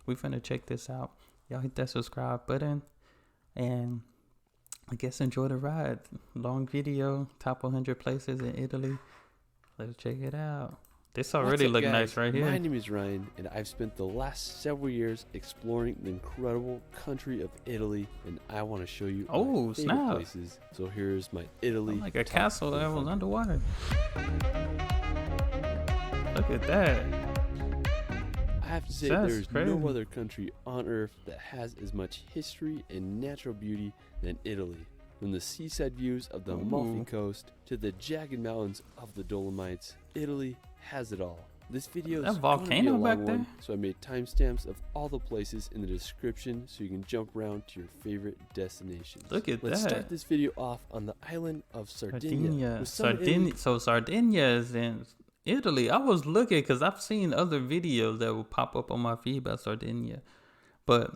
we finna check this out. Y'all hit that subscribe button, and I guess enjoy the ride. Long video, top 100 places in Italy. Let's check it out. This already look nice right here. My name is Ryan, and I've spent the last several years exploring the incredible country of Italy, and I want to show you my favorite places. So here's my Italy. Like a castle that was underwater. Look at that. I have to say, there's no other country on earth that has as much history and natural beauty than Italy. From the seaside views of the Amalfi Coast to the jagged mountains of the Dolomites, Italy has it all. This video is volcano back there, so I made timestamps of all the places in the description so you can jump around to your favorite destinations. Look at that. Let's start this video off on the island of Sardinia. So Sardinia is in Italy. I was looking because I've seen other videos that will pop up on my feed about Sardinia, but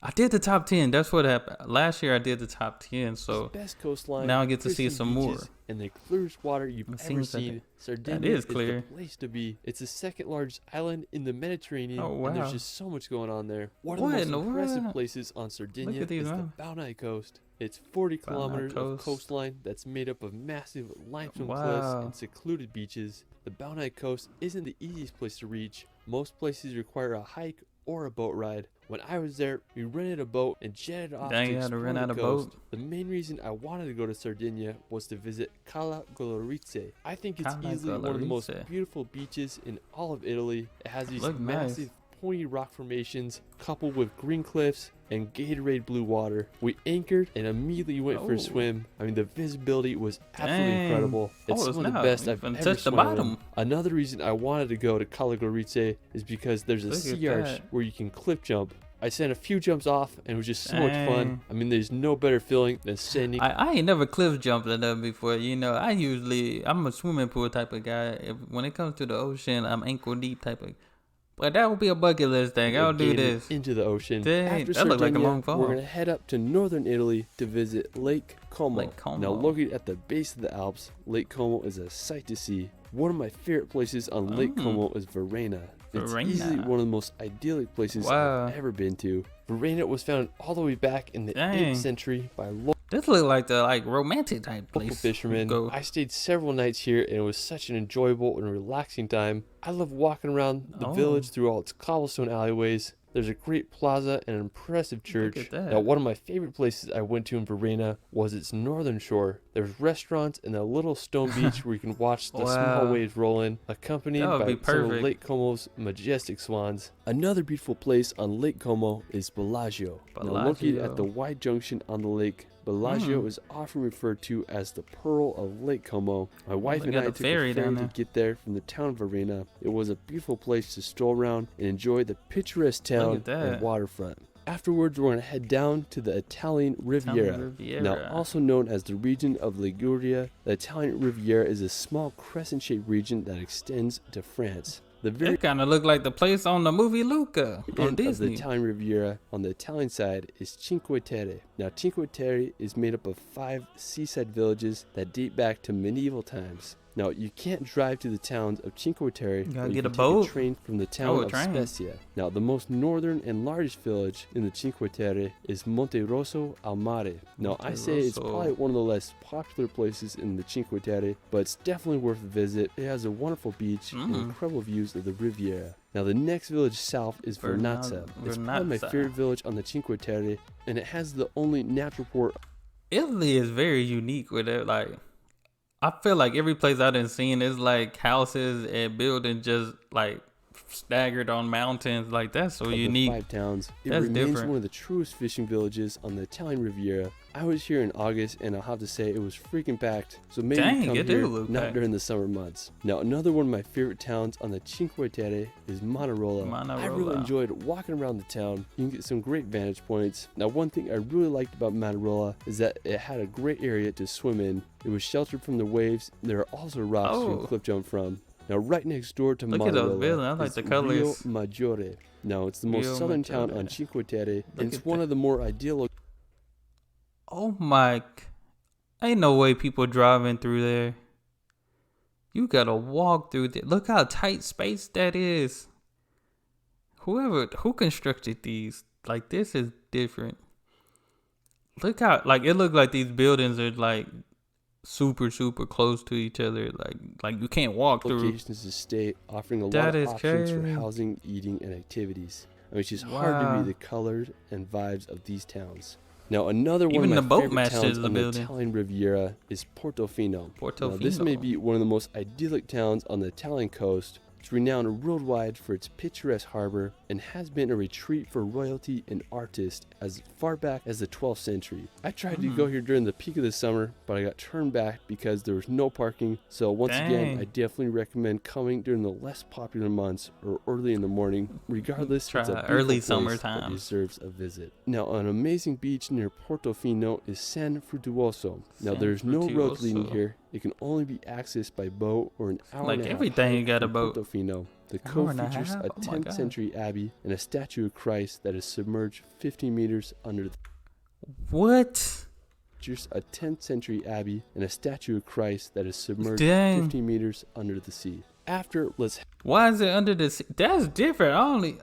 I did the top 10. That's what happened. Last year I did the top 10, so best coastline, now I get to see some more. And the clearest water you've ever seen. Sardinia is clear. The place to be. It's the second largest island in the Mediterranean, and there's just so much going on there. One of the most impressive places on Sardinia is the Bounai Coast. It's 40 kilometers of coastline that's made up of massive limestone cliffs and secluded beaches. The Bounai Coast isn't the easiest place to reach. Most places require a hike or a boat ride. When I was there, we rented a boat and jetted off to explore the coast. The main reason I wanted to go to Sardinia was to visit Cala Golorizze. I think it's easily one of the most beautiful beaches in all of Italy. It has these massive pointy rock formations coupled with green cliffs and Gatorade blue water. We anchored and immediately went for a swim. I mean, the visibility was absolutely incredible. It's some of the best I've ever swum in. Another reason I wanted to go to Cala Golorizze is because there's a sea arch where you can cliff jump. I sent a few jumps off and it was just so much fun. I mean, there's no better feeling than standing. I ain't never cliff jumped at that before. You know, I'm a swimming pool type of guy. When it comes to the ocean, I'm ankle deep type of. But that would be a bucket list thing. I'll do this. Into the ocean. Dang, after that looked like a long Sardinia, we're going to head up to northern Italy to visit Lake Como. Now, located at the base of the Alps, Lake Como is a sight to see. One of my favorite places on Lake Como is Verona. It's easily one of the most idyllic places I've ever been to. Verona was founded all the way back in the 8th century by this look like the romantic type place. Local fishermen. I stayed several nights here and it was such an enjoyable and relaxing time. I love walking around the village through all its cobblestone alleyways. There's a great plaza and an impressive church. Now, one of my favorite places I went to in Verona was its northern shore. There's restaurants and a little stone beach where you can watch the small waves roll in, accompanied by some of Lake Como's majestic swans. Another beautiful place on Lake Como is Bellagio. Now, located at the wide junction on the lake, Bellagio is often referred to as the Pearl of Lake Como. My wife and I took a ferry to get there from the town of Verona. It was a beautiful place to stroll around and enjoy the picturesque town and waterfront. Afterwards, we're going to head down to the Italian Riviera. Now, also known as the region of Liguria, the Italian Riviera is a small crescent-shaped region that extends to France. It kind of looked like the place on the movie Luca on Disney. The Italian Riviera on the Italian side is Cinque Terre. Now, Cinque Terre is made up of 5 seaside villages that date back to medieval times. Now, you can't drive to the towns of Cinque Terre, but you can take a train from the town of Spezia. Now, the most northern and largest village in the Cinque Terre is Monte Rosso al Mare. Now, I say it's probably one of the less popular places in the Cinque Terre, but it's definitely worth a visit. It has a wonderful beach and incredible views of the Riviera. Now, the next village south is Vernazza. It's probably my favorite village on the Cinque Terre, and it has the only natural port. Italy is very unique with it, I feel like every place I've been seeing is like houses and buildings just like staggered on mountains. Like that's so unique. 5 towns. It remains one of the truest fishing villages on the Italian Riviera. I was here in August and I'll have to say it was freaking packed. So maybe come here, not during the summer months. Now, another one of my favorite towns on the Cinque Terre is Manarola. I really enjoyed walking around the town. You can get some great vantage points. Now, one thing I really liked about Manarola is that it had a great area to swim in. It was sheltered from the waves. There are also rocks you can cliff jump from. Now, right next door to Manarola is Rio Maggiore. Now, it's the most southern town on Cinque Terre, and it's one of the more ideal. Oh my, ain't no way people driving through there. You gotta walk through there. Look how tight space that is. who constructed these, like, this is different. Look how, like, it looked like these buildings are like super close to each other. Like you can't walk through. Locations to stay, offering a lot of options for housing, eating, and activities. I mean, it's just hard to read the colors and vibes of these towns. Now, another one of my favorite towns on the Italian Riviera is Portofino. Now, this may be one of the most idyllic towns on the Italian coast. It's renowned worldwide for its picturesque harbor and has been a retreat for royalty and artists as far back as the 12th century. I tried to go here during the peak of the summer, but I got turned back because there was no parking. So once again, I definitely recommend coming during the less popular months or early in the morning. Regardless, it's a early summertime that deserves a visit. Now, an amazing beach near Portofino is San Frutuoso. Now, there's no roads leading here. It can only be accessed by boat or an hour and a half. Everything you got a boat. Portofino. The cove features a 10th century abbey and a statue of Christ that is submerged 50 meters under the... What? Features a 10th century abbey and a statue of Christ that is submerged 50 meters under the sea. After, let's... Why is it under the sea? That's different.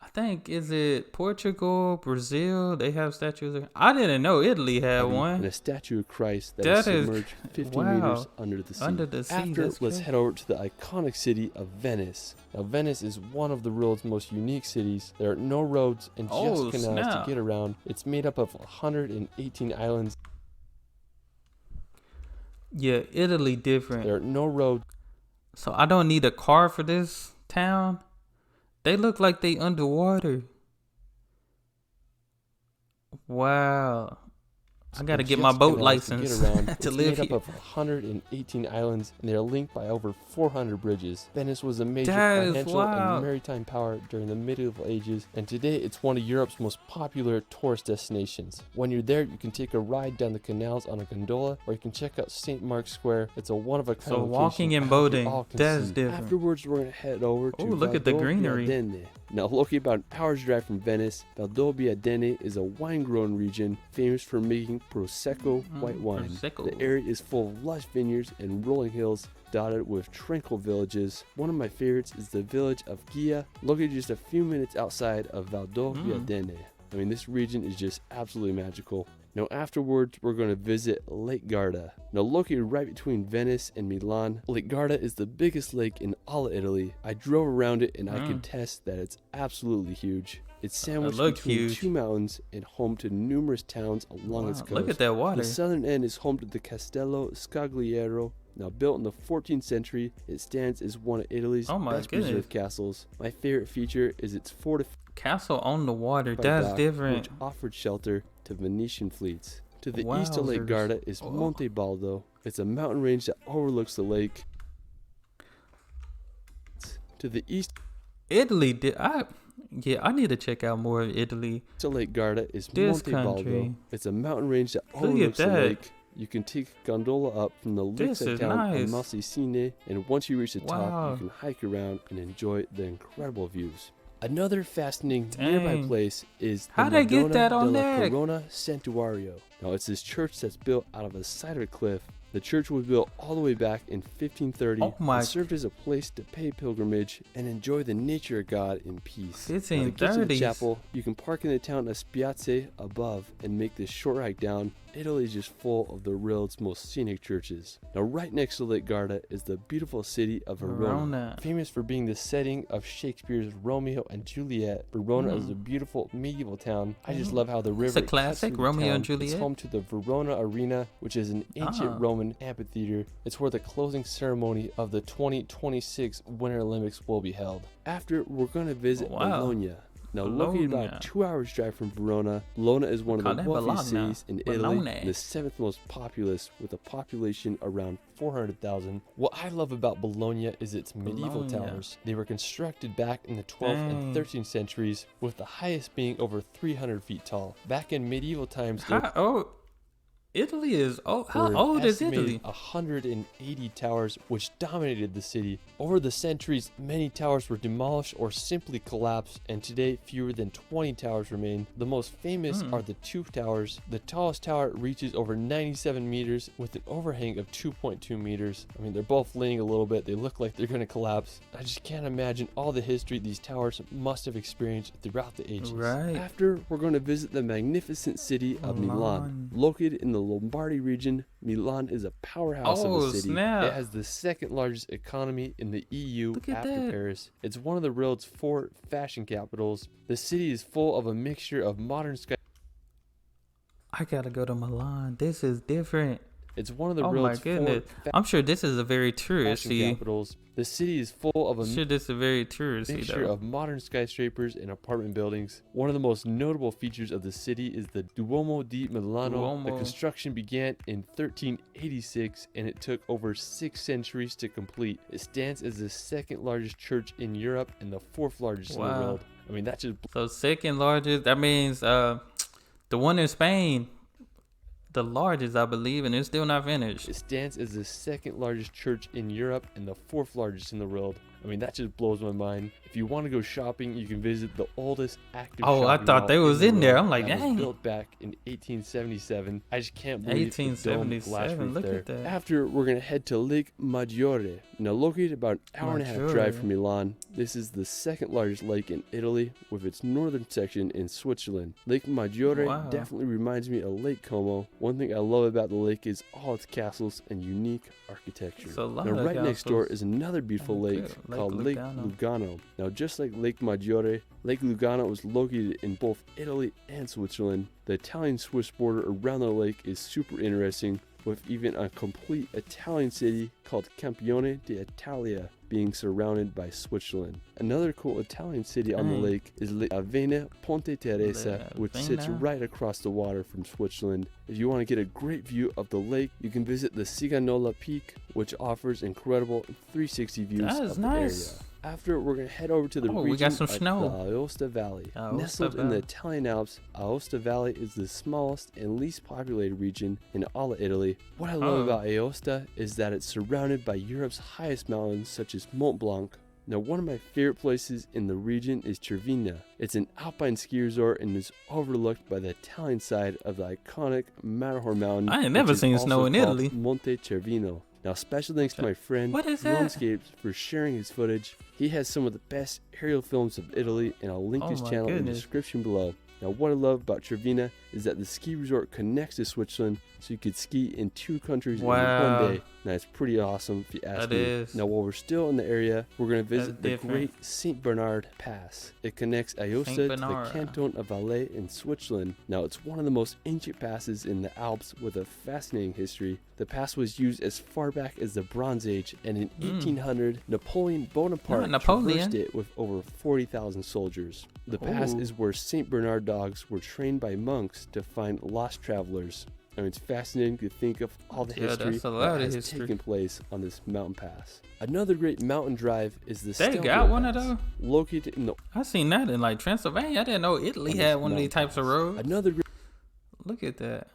I think, is it Portugal, Brazil? They have statues. I didn't know Italy had one. And a statue of Christ that is submerged 50 meters under the sea. Under the sea. After, let's head over to the iconic city of Venice. Now, Venice is one of the world's most unique cities. There are no roads and just canals to get around. It's made up of 118 islands. Yeah, Italy different. There are no roads. So I don't need a car for this town? They look like they underwater. Wow. I gotta get my boat license to live here. It's made up of 118 islands, and they are linked by over 400 bridges. Venice was a major financial and maritime power during the medieval ages, and today it's one of Europe's most popular tourist destinations. When you're there, you can take a ride down the canals on a gondola, or you can check out St. Mark's Square. It's a one-of-a-kind location. So walking and boating, that's different. Afterwards, we're gonna head over to look at the greenery. Now, located about an hour's drive from Venice, Valdobbiadene is a wine-growing region famous for making Prosecco white wine. The area is full of lush vineyards and rolling hills dotted with tranquil villages. One of my favorites is the village of Gia, located just a few minutes outside of Valdobbiadene. I mean, this region is just absolutely magical. Now, afterwards, we're going to visit Lake Garda. Now, located right between Venice and Milan, Lake Garda is the biggest lake in all of Italy. I drove around it and I can attest that it's absolutely huge. It's sandwiched between two mountains and home to numerous towns along its coast. Look at that water. The southern end is home to the Castello Scagliero. Now, built in the 14th century, it stands as one of Italy's best preserved castles. My favorite feature is its fortified castle on the water. That's different. Which offered shelter to Venetian fleets. To the east of Lake Garda is Monte Baldo. It's a mountain range that overlooks the lake. To the east, Italy. I need to check out more of Italy. To Lake Garda is Monte Baldo. It's a mountain range that overlooks the lake. You can take a gondola up from the lakeside town of Malsicine, and once you reach the top, you can hike around and enjoy the incredible views. Another fascinating nearby place is the Madonna della Corona Santuario. Now, it's this church that's built out of the side of a cliff. The church was built all the way back in 1530 and served as a place to pay pilgrimage and enjoy the nature of God in peace. 1530s. To get to the chapel, you can park in the town of Spiazze above and make this short hike down. Italy is just full of the world's most scenic churches. Now, right next to Lake Garda is the beautiful city of Verona. Famous for being the setting of Shakespeare's Romeo and Juliet, Verona is a beautiful medieval town. I just love how the river... It's a classic, Romeo and Juliet. It's home to the Verona Arena, which is an ancient Roman amphitheater. It's where the closing ceremony of the 2026 Winter Olympics will be held. After, we're going to visit Bologna. Now, located about a 2 hours drive from Verona, Bologna is one of the wealthiest cities in Italy and the 7th most populous, with a population around 400,000. What I love about Bologna is its medieval towers. They were constructed back in the 12th and 13th centuries, with the highest being over 300 feet tall. Back in medieval times, Italy is how old is Italy? 180 towers which dominated the city. Over the centuries, many towers were demolished or simply collapsed, and today fewer than 20 towers remain. The most famous are the two towers. The tallest tower reaches over 97 meters with an overhang of 2.2 meters. I mean, they're both leaning a little bit. They look like they're going to collapse. I just can't imagine all the history these towers must have experienced throughout the ages. Right. After, we're going to visit the magnificent city of Milan. Located in the Lombardy region, Milan is a powerhouse of a city. Snap. It has the second largest economy in the EU after Paris. It's one of the world's 4 fashion capitals. The city is full of a mixture of modern sky. I gotta go to Milan. This is different. It's one of the world's 4 I'm sure this is a very touristy capitals. The city is full of a mixture of modern skyscrapers and apartment buildings. One of the most notable features of the city is the Duomo di Milano. The construction began in 1386 and it took over 6 centuries to complete. It stands as the second largest church in Europe and the 4th largest in the world. I mean, that's just... So second largest, that means the one in Spain, the largest, I believe, and it's still not finished. It stands as the second largest church in Europe and the 4th largest in the world. I mean, that just blows my mind. If you want to go shopping, you can visit the oldest active shopping I thought they was in there. I'm like, dang. Built back in 1877. I just can't believe 1877. Look at that. After, we're going to head to Lake Maggiore. Now, located about an hour and a half drive from Milan, this is the second largest lake in Italy, with its northern section in Switzerland. Lake Maggiore definitely reminds me of Lake Como. One thing I love about the lake is all its castles and unique architecture. Now, right next door is another beautiful lake called Lake Lugano. Now, just like Lake Maggiore, Lake Lugano was located in both Italy and Switzerland. The Italian-Swiss border around the lake is super interesting, with even a complete Italian city called Campione d'Italia being surrounded by Switzerland. Another cool Italian city on the lake is Avena Ponte Teresa, which sits right across the water from Switzerland. If you want to get a great view of the lake, you can visit the Siganola Peak, which offers incredible 360 views of the area. After, we're going to head over to the region we got some of snow. the Aosta Valley. Nestled in the Italian Alps, Aosta Valley is the smallest and least populated region in all of Italy. What I love about Aosta is that it's surrounded by Europe's highest mountains such as Mont Blanc. Now, one of my favorite places in the region is Cervina. It's an alpine ski resort and is overlooked by the Italian side of the iconic Matterhorn Mountain. I ain't never seen snow in Italy. Monte Cervino. Now, special thanks to my friend Dronescapes for sharing his footage. He has some of the best aerial films of Italy, and I'll link his channel in the description below. Now, what I love about Cervina is that the ski resort connects to Switzerland, so you could ski in 2 countries in one day. Now, it's pretty awesome if you ask me. Now, while we're still in the area, we're going to visit the great St. Bernard Pass. It connects Aosta to the canton of Valais in Switzerland. Now, it's one of the most ancient passes in the Alps with a fascinating history. The pass was used as far back as the Bronze Age, and in 1800, Napoleon Bonaparte traversed it with over 40,000 soldiers. The pass is where St. Bernard dogs were trained by monks to find lost travelers. I mean, it's fascinating to think of all the history that has taken place on this mountain pass. Another great mountain drive is the They got one of those? Located in the... I seen that in like Transylvania. I didn't know Italy had one of these types of roads. Another great... Look at that.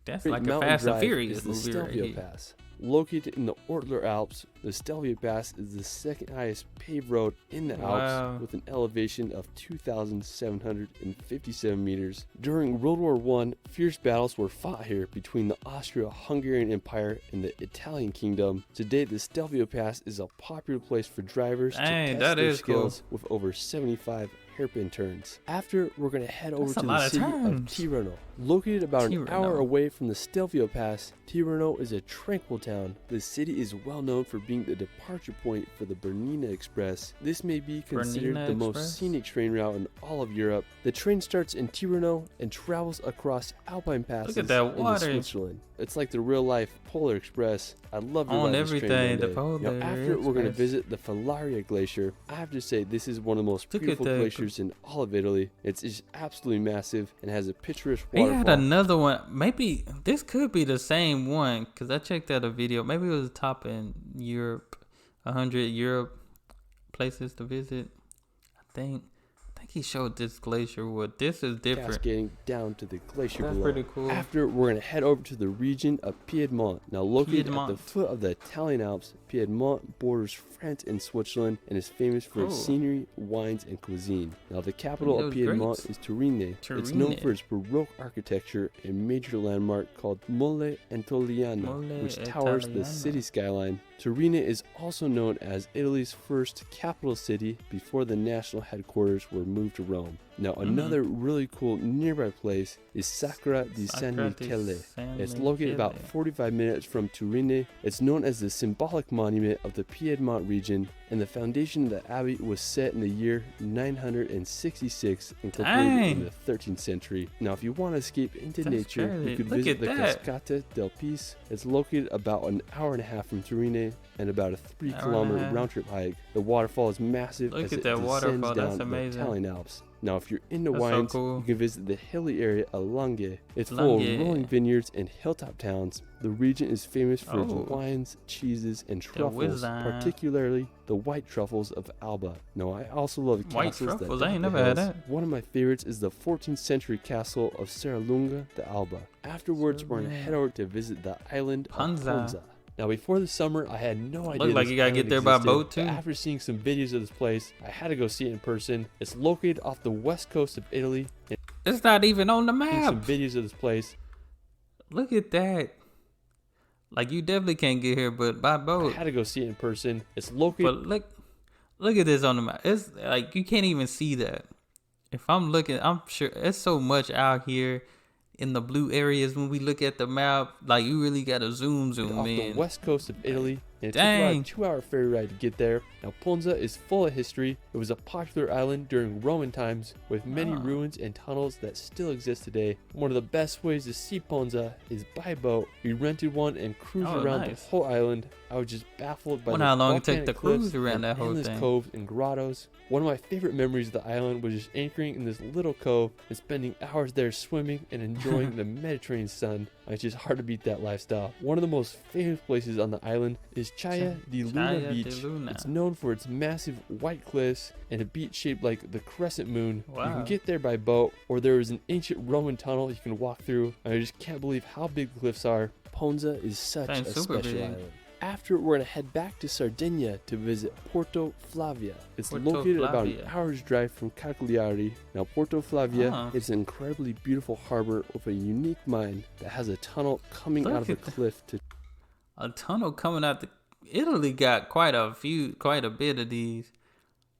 That's like a Fast and Furious movie right here. Pass. Located in the Ortler Alps, the Stelvio Pass is the second highest paved road in the Alps with an elevation of 2,757 meters. During World War I, fierce battles were fought here between the Austro-Hungarian Empire and the Italian Kingdom. Today, the Stelvio Pass is a popular place for drivers to test their skills with over 75 hairpin turns. After, we're going to head over to the city of Tirano. Located about an hour away from the Stelvio Pass, Tirano is a tranquil town. The city is well known for being the departure point for the Bernina Express. This may be considered the most scenic train route in all of Europe. The train starts in Tirano and travels across alpine passes into Switzerland. It's like the real-life Polar Express. I'd love to ride this train one day. Now, after, we're going to visit the Falaria Glacier. I have to say, this is one of the most beautiful glaciers in all of Italy. It's just absolutely massive and has a picturesque waterfall. We had another one. Maybe this could be the same one because I checked out a video. Maybe it was top in Europe, 100 Europe places to visit. I think he showed this glacier wood. This is different. Cascading down to the glacier below. That's pretty cool. After, we're going to head over to the region of Piedmont. Now, located at the foot of the Italian Alps, Piedmont borders France and Switzerland and is famous for its scenery, wines, and cuisine. Now, the capital of Piedmont is Turin. It's known for its Baroque architecture, a major landmark called Mole Antoniano, which towers the city skyline. Turin is also known as Italy's first capital city before the national headquarters were moved to Rome. Now, another really cool nearby place is Sacra di San Michele. It's located about 45 minutes from Turin. It's known as the symbolic monument of the Piedmont region, and the foundation of the abbey was set in the year 966 and completed in the 13th century. Now, if you want to escape into nature, you could visit the Cascata del Pis. It's located about an hour and a half from Turin and about a 3-kilometer round-trip hike. The waterfall is massive as it descends down the Italian Alps. Now, if you're into wines, you can visit the hilly area of Langhe. It's full of rolling vineyards and hilltop towns. The region is famous for its wines, cheeses, and truffles, particularly the white truffles of Alba. Now, I also love castles that I ain't never had that. One of my favorites is the 14th century castle of Serralunga de Alba. Afterwards, we're going to head over to visit the island of Ponza. Now, before the summer, I had no idea. Look like you gotta get there by boat too. After seeing some videos of this place, I had to go see it in person. It's located off the west coast of Italy. It's not even on the map. Some videos of this place. Look at that. Like, you definitely can't get here, but by boat. I had to go see it in person. It's located. But look at this on the map. It's like you can't even see that. If I'm looking, I'm sure it's so much out here. In the blue areas, when we look at the map, like, you really gotta zoom off in. The west coast of Italy, and it took about a 2-hour ferry ride to get there. Now, Ponza is full of history. It was a popular island during Roman times with many ruins and tunnels that still exist today. One of the best ways to see Ponza is by boat. We rented one and cruised around the whole island. I was just baffled by how long it took to cruise around that whole thing. Coves and grottos. One of my favorite memories of the island was just anchoring in this little cove and spending hours there swimming and enjoying the Mediterranean sun. It's just hard to beat that lifestyle. One of the most famous places on the island is Chaya di Luna Beach. It's known for its massive white cliffs and a beach shaped like the crescent moon. You can get there by boat, or there is an ancient Roman tunnel you can walk through. I just can't believe how big the cliffs are. Ponza is such a special island. After, we're going to head back to Sardinia to visit Porto Flavia. It's located about an hour's drive from Cagliari. Now, Porto Flavia is an incredibly beautiful harbor with a unique mine that has a tunnel coming out of a cliff. A tunnel coming out Italy got quite a bit of these.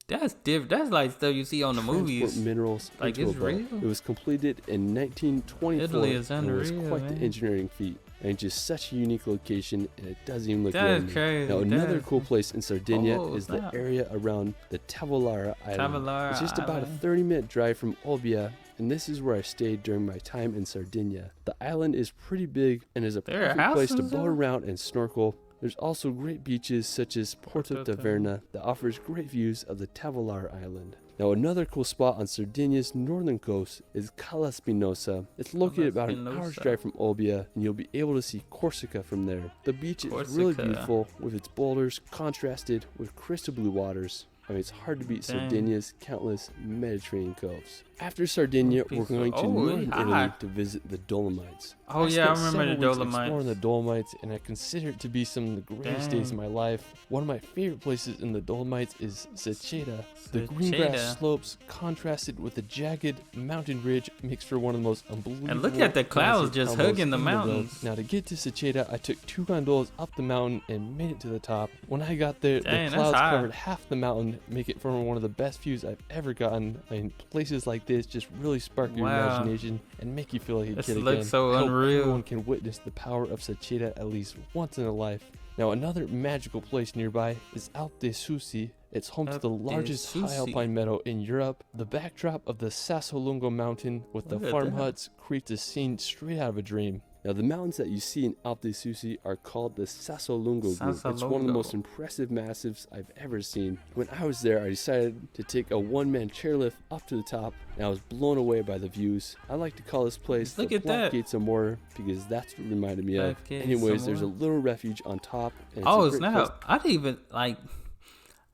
That's different. That's like stuff you see on the movies. Minerals, like, it's real. It was completed in 1924. Italy is unreal. It was quite the engineering feat. And just such a unique location, and it doesn't even look That's crazy. Now, another cool place in Sardinia is the area around the Tavolara Island. It's just about a 30-minute drive from Olbia, and this is where I stayed during my time in Sardinia. The island is pretty big and is a perfect place to boat around and snorkel. There's also great beaches such as Porto Taverna that offers great views of the Tavolara Island. Now, another cool spot on Sardinia's northern coast is Cala Spinosa. It's located about an hour's drive from Olbia, and you'll be able to see Corsica from there. The beach is really beautiful, with its boulders contrasted with crystal blue waters. I mean, it's hard to beat Sardinia's countless Mediterranean coves. After Sardinia, we're going to northern Italy to visit the Dolomites. I remember the Dolomites. Exploring the Dolomites, and I consider it to be some of the greatest days of my life. One of my favorite places in the Dolomites is Seceta. The green grass slopes contrasted with the jagged mountain ridge makes for one of the most unbelievable. And look at the clouds just hugging the mountains. Now, to get to Seceta, I took 2 gondolas up the mountain and made it to the top. When I got there, the clouds covered half the mountain, make it for one of the best views I've ever gotten. I mean, places like this just really spark your imagination and make you feel like a kid again. Looks so unreal. Everyone can witness the power of Seceta at least once in a life. Now, another magical place nearby is Alpe de Susi. It's home to the largest high alpine meadow in Europe. The backdrop of the Sassolungo mountain with the farm huts creates a scene straight out of a dream. Now, the mountains that you see in Alpe de Susi are called the Sassolungo Group. It's one of the most impressive massives I've ever seen. When I was there, I decided to take a one-man chairlift up to the top, and I was blown away by the views. I like to call this place the Black Gates of Mortar because that's what it reminded me of. Anyways, there's a little refuge on top. And snap! I didn't even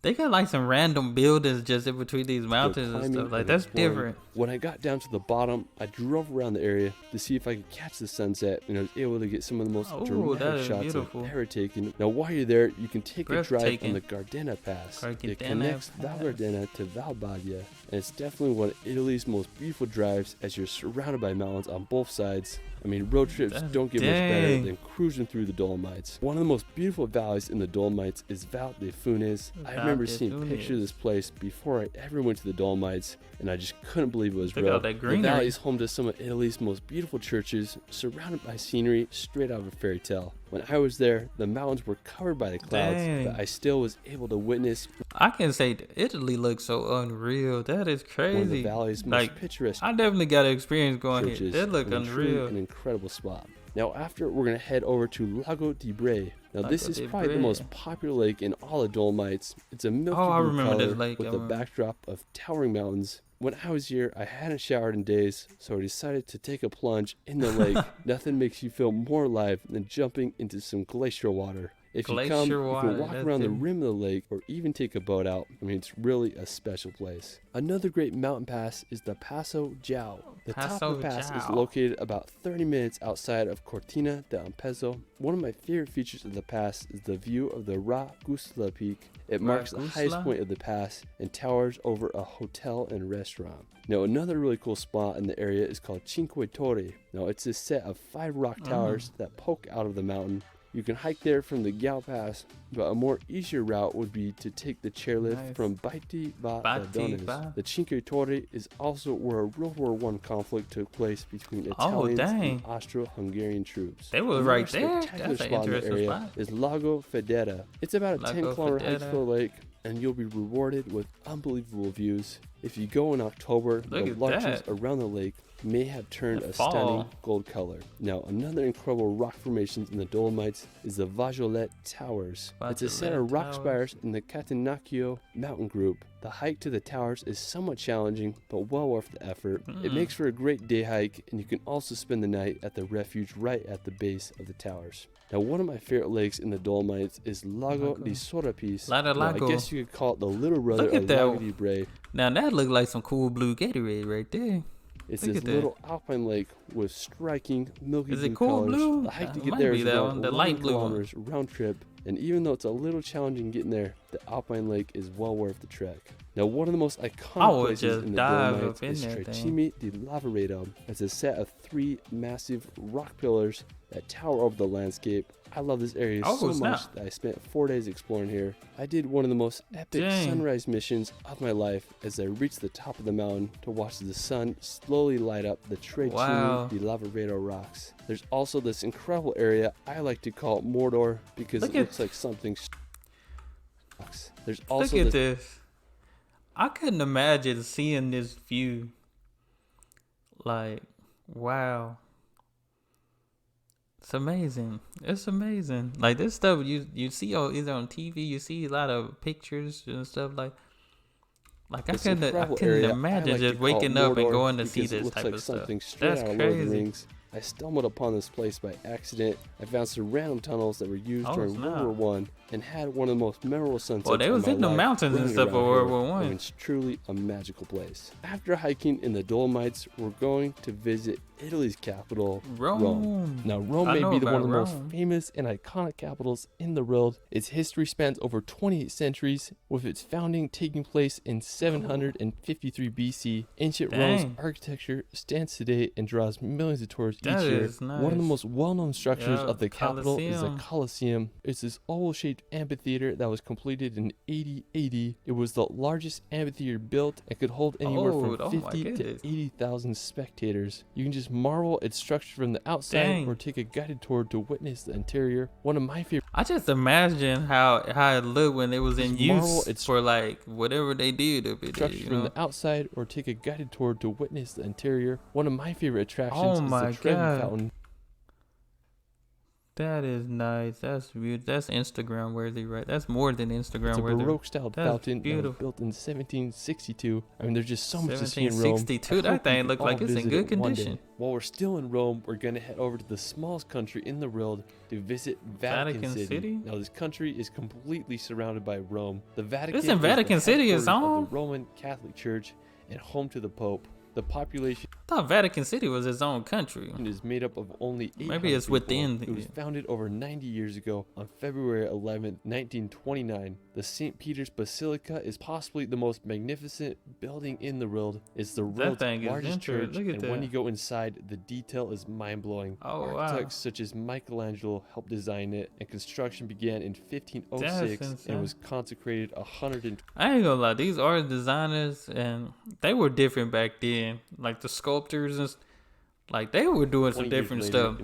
They got like some random buildings just in between these mountains and stuff. Like, that's different. When I got down to the bottom, I drove around the area to see if I could catch the sunset, and I was able to get some of the most dramatic shots I've ever taken. Now, while you're there, you can take a drive on the Gardena Pass. It connects Val Gardena to Val Badia, and it's definitely one of Italy's most beautiful drives as you're surrounded by mountains on both sides. I mean, road trips don't get much better than cruising through the Dolomites. One of the most beautiful valleys in the Dolomites is Val de Funes. I remember seeing pictures of this place before I ever went to the Dolomites, and I just couldn't believe it was real. The valley is home to some of Italy's most beautiful churches, surrounded by scenery straight out of a fairy tale. When I was there, the mountains were covered by the clouds, but I still was able to witness. I can say Italy looks so unreal. That is crazy. One of the valley's most picturesque. I definitely got an experience going here. That look unreal. An incredible spot. Now, after, we're going to head over to Lago di Bre. Now, this is probably the most popular lake in all the Dolomites. It's a milky blue color with a backdrop of towering mountains. When I was here, I hadn't showered in days, so I decided to take a plunge in the lake. Nothing makes you feel more alive than jumping into some glacial water. If you come, you can walk around the rim of the lake or even take a boat out. I mean, it's really a special place. Another great mountain pass is the Passo Giao. The top of the pass is located about 30 minutes outside of Cortina d'Ampezzo. One of my favorite features of the pass is the view of the Ra Gusla Peak. It marks the highest point of the pass and towers over a hotel and restaurant. Now, another really cool spot in the area is called Cinque Torri. Now, it's a set of 5 rock towers that poke out of the mountain. You can hike there from the Giao Pass, but a more easier route would be to take the chairlift from Baiti va Dones. The Cinque Torri is also where a World War I conflict took place between Italians and Austro-Hungarian troops. They were right there. Spectacular spot in the area is Lago Federa. It's about a 10-kilometer hike to the lake, and you'll be rewarded with unbelievable views. If you go in October, the larches around the lake may have turned a stunning gold color. Now, another incredible rock formation in the Dolomites is the Vajolette Towers. It's a set of rock spires in the Catenaccio mountain group. The hike to the towers is somewhat challenging, but well worth the effort. It makes for a great day hike, and you can also spend the night at the refuge right at the base of the towers. Now, one of my favorite lakes in the Dolomites is Lago di Sorapis. Now, I guess you could call it the little brother of Lago di Bre. Now, that looked like some cool blue Gatorade right there. It's this little alpine lake with striking milky blue colors. Blue? The hike to get there is about 11 kilometers round trip, and even though it's a little challenging getting there, the alpine lake is well worth the trek. Now, one of the most iconic places in the Dolomites is Trecime di Lavaredo. It's a set of 3 massive rock pillars that tower over the landscape. I love this area so much that I spent 4 days exploring here. I did one of the most epic sunrise missions of my life as I reached the top of the mountain to watch the sun slowly light up the Trecime di Lavaredo rocks. There's also this incredible area I like to call Mordor because it looks like something. There's also this. I couldn't imagine seeing this view. Like, wow. It's amazing. It's amazing. Like, this stuff you see either on TV, you see a lot of pictures and stuff like I couldn't imagine just waking up and going to see this type of stuff. That's crazy. I stumbled upon this place by accident. I found some random tunnels that were used during World War I and had one of the most memorable sunsets. Well, they was in the mountains and stuff for World War I. It's truly a magical place. After hiking in the Dolomites, we're going to visit Italy's capital, Rome. Now, Rome may be one of the most famous and iconic capitals in the world. Its history spans over 28 centuries, with its founding taking place in 753 BC. Ancient Rome's architecture stands today and draws millions of tourists each year. One of the most well-known structures of the capital is the Colosseum. It's this oval-shaped amphitheater that was completed in 80 AD. It was the largest amphitheater built and could hold anywhere from 50 to 80,000 spectators. You can just marvel its structure from the outside or take a guided tour to witness the interior. One of my favorite. I just imagine how it looked when it was in use for like whatever they did up it. Structure from the outside or take a guided tour to witness the interior. One of my favorite attractions is the Trevi Fountain. That is nice. That's beautiful. That's Instagram worthy, right? That's more than Instagram worthy. It's a Baroque style fountain that was built in 1762. I mean, there's just so much to see in Rome. 1762. That thing looked like it's in good condition. While we're still in Rome, we're gonna head over to the smallest country in the world to visit Vatican City. Now, this country is completely surrounded by Rome. The Vatican. Isn't Vatican City is home? The Roman Catholic Church and home to the Pope. The population. I thought Vatican City was its own country. It is made up of only 800 Maybe it's people. within. It was founded over 90 years ago on February 11th, 1929. The St. Peter's Basilica is possibly the most magnificent building in the world. It's the world's largest church, and when you go inside, the detail is mind-blowing. Architects such as Michelangelo helped design it, and construction began in 1506 and was consecrated 100. I ain't gonna lie, these art designers, and they were different back then. Like the sculptors and like they were doing some different stuff.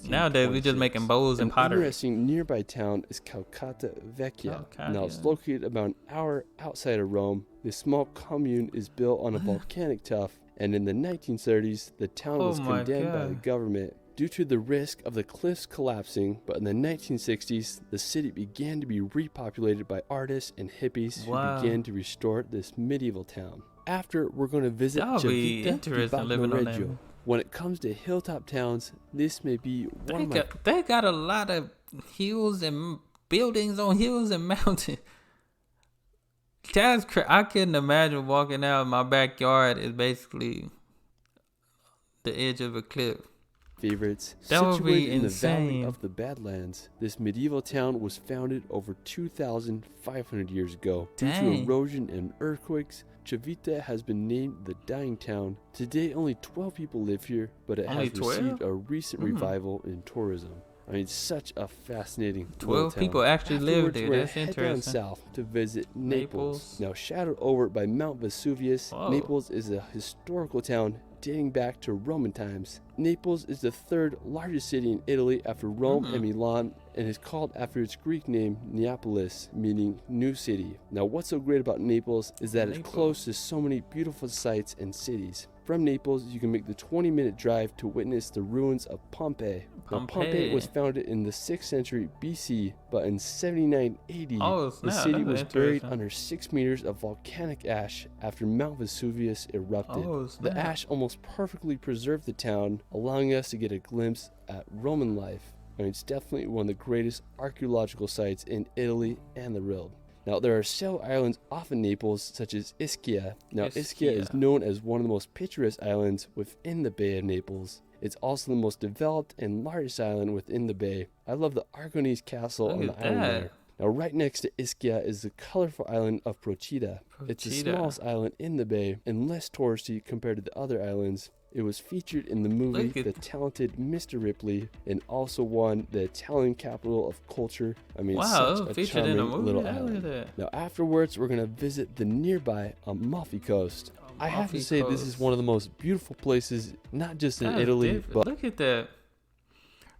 Nowadays we just making bowls and pottery. An interesting nearby town is Calcata Vecchia. Now it's located about an hour outside of Rome. This small commune is built on a volcanic tuff, and in the 1930s the town was condemned by the government due to the risk of the cliffs collapsing, but in the 1960s the city began to be repopulated by artists and hippies who began to restore this medieval town. After, we're going to visit Civita di Bagnoregio. When it comes to hilltop towns, this may be one of my... They got a lot of hills and buildings on hills and mountains. I couldn't imagine walking out. My backyard is basically the edge of a cliff. Favorites. That would be in insane. The Valley of the Badlands, this medieval town was founded over 2,500 years ago. Due to erosion and earthquakes, Civita has been named the Dying Town. Today, only 12 people live here, but it has received a recent revival in tourism. I mean, such a fascinating 12 people actually live there. That's interesting. Head down south to visit Naples. Now, shadowed over by Mount Vesuvius, Naples is a historical town dating back to Roman times. Naples is the third largest city in Italy after Rome and Milan, and is called after its Greek name Neapolis, meaning new city. Now, what's so great about Naples is that it's close to so many beautiful sites and cities. From Naples, you can make the 20-minute drive to witness the ruins of Pompeii. Now, Pompeii was founded in the 6th century BC, but in 79 AD, the city was buried under 6 meters of volcanic ash after Mount Vesuvius erupted. The ash almost perfectly preserved the town, allowing us to get a glimpse at Roman life. I mean, it's definitely one of the greatest archaeological sites in Italy and the world. Now, there are several islands off of Naples, such as Ischia. Now, Ischia is known as one of the most picturesque islands within the Bay of Naples. It's also the most developed and largest island within the bay. I love the Aragonese castle on the island there. Now, right next to Ischia is the colorful island of Procida. It's the smallest island in the bay and less touristy compared to the other islands. It was featured in the movie The Talented Mr. Ripley, and also won the Italian Capital of Culture. I mean, such a charming little island. Now, afterwards, we're going to visit the nearby Amalfi Coast. I have to say, this is one of the most beautiful places, not just in Italy, but... Look at that.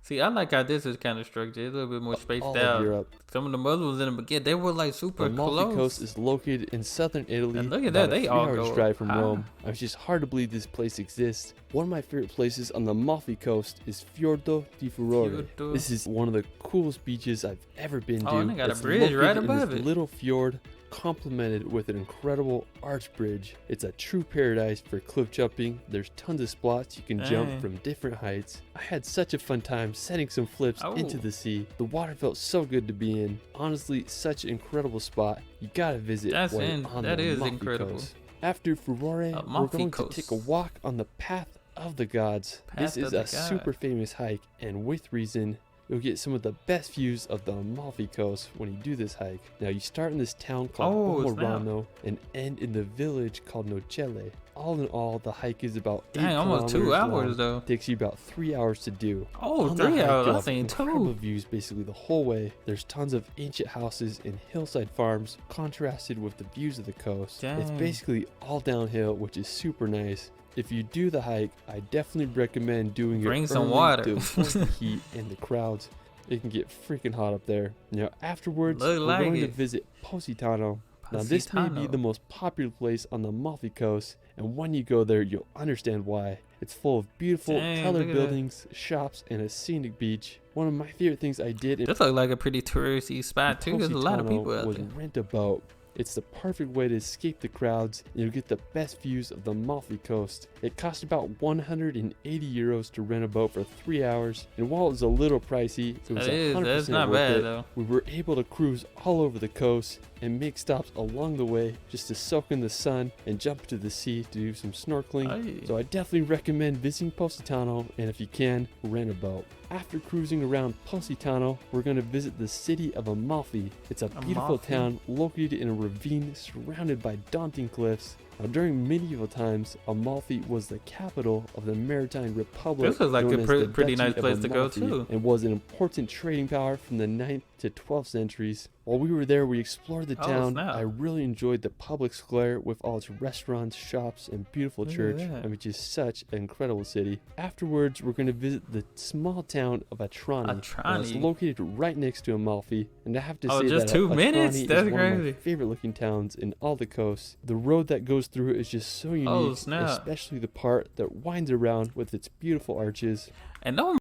See, I like how this is kind of structured. It's a little bit more spaced out. Europe. Some of the other ones in the beginning, they were like super close. The Amalfi Coast is located in southern Italy. And look at that, they all go drive from Rome. It's just hard to believe this place exists. One of my favorite places on the Amalfi Coast is Fiordo di Furore. This is one of the coolest beaches I've ever been to. And they got a bridge right above it. Little fjord, complemented with an incredible arch bridge. It's a true paradise for cliff jumping. There's tons of spots you can jump from different heights. I had such a fun time setting some flips into the sea. The water felt so good to be in. Honestly, such an incredible spot. You gotta visit. That is incredible. Coast. After Furore, we're going to take a walk on the Path of the Gods. This is a super famous hike, and with reason. You'll get some of the best views of the Amalfi Coast when you do this hike. Now, you start in this town called Morano and end in the village called Nocelle. All in all, the hike is about 8 almost 2 hours though. It takes you about 3 hours to do. 3 hours. I've seen incredible views basically the whole way. There's tons of ancient houses and hillside farms contrasted with the views of the coast. It's basically all downhill, which is super nice. If you do the hike, I definitely recommend doing it Bring some water to avoid the heat and the crowds. It can get freaking hot up there. Now, afterwards, we're going to visit Positano. Now, this may be the most popular place on the Amalfi Coast, and when you go there, you'll understand why. It's full of beautiful, colored buildings, shops, and a scenic beach. One of my favorite things I did in this looks like a pretty touristy spot too. There's a lot of people out was there. rent a boat. It's the perfect way to escape the crowds, and you'll get the best views of the Amalfi Coast. It cost about 180 euros to rent a boat for 3 hours, and while it was a little pricey, it was 100% not worth bad it. though. We were able to cruise all over the coast and make stops along the way just to soak in the sun and jump into the sea to do some snorkeling. So I definitely recommend visiting Positano, and if you can, rent a boat. After cruising around Positano, we're going to visit the city of Amalfi. It's a beautiful town located in a ravine surrounded by daunting cliffs. Now, during medieval times, Amalfi was the capital of the Maritime Republic. This is like a pretty nice place to go too. And was an important trading power from the 9th to 12th centuries. While we were there, we explored the town. I really enjoyed the public square with all its restaurants, shops, and beautiful church. I mean, just such an incredible city. Afterwards, we're going to visit the small town of Atrani. It's located right next to Amalfi. And I have to say just that 2 minutes? Atrani That's is one crazy. of my favorite looking towns in all the coast. The road that goes through it is just so unique, especially the part that winds around with its beautiful arches. And no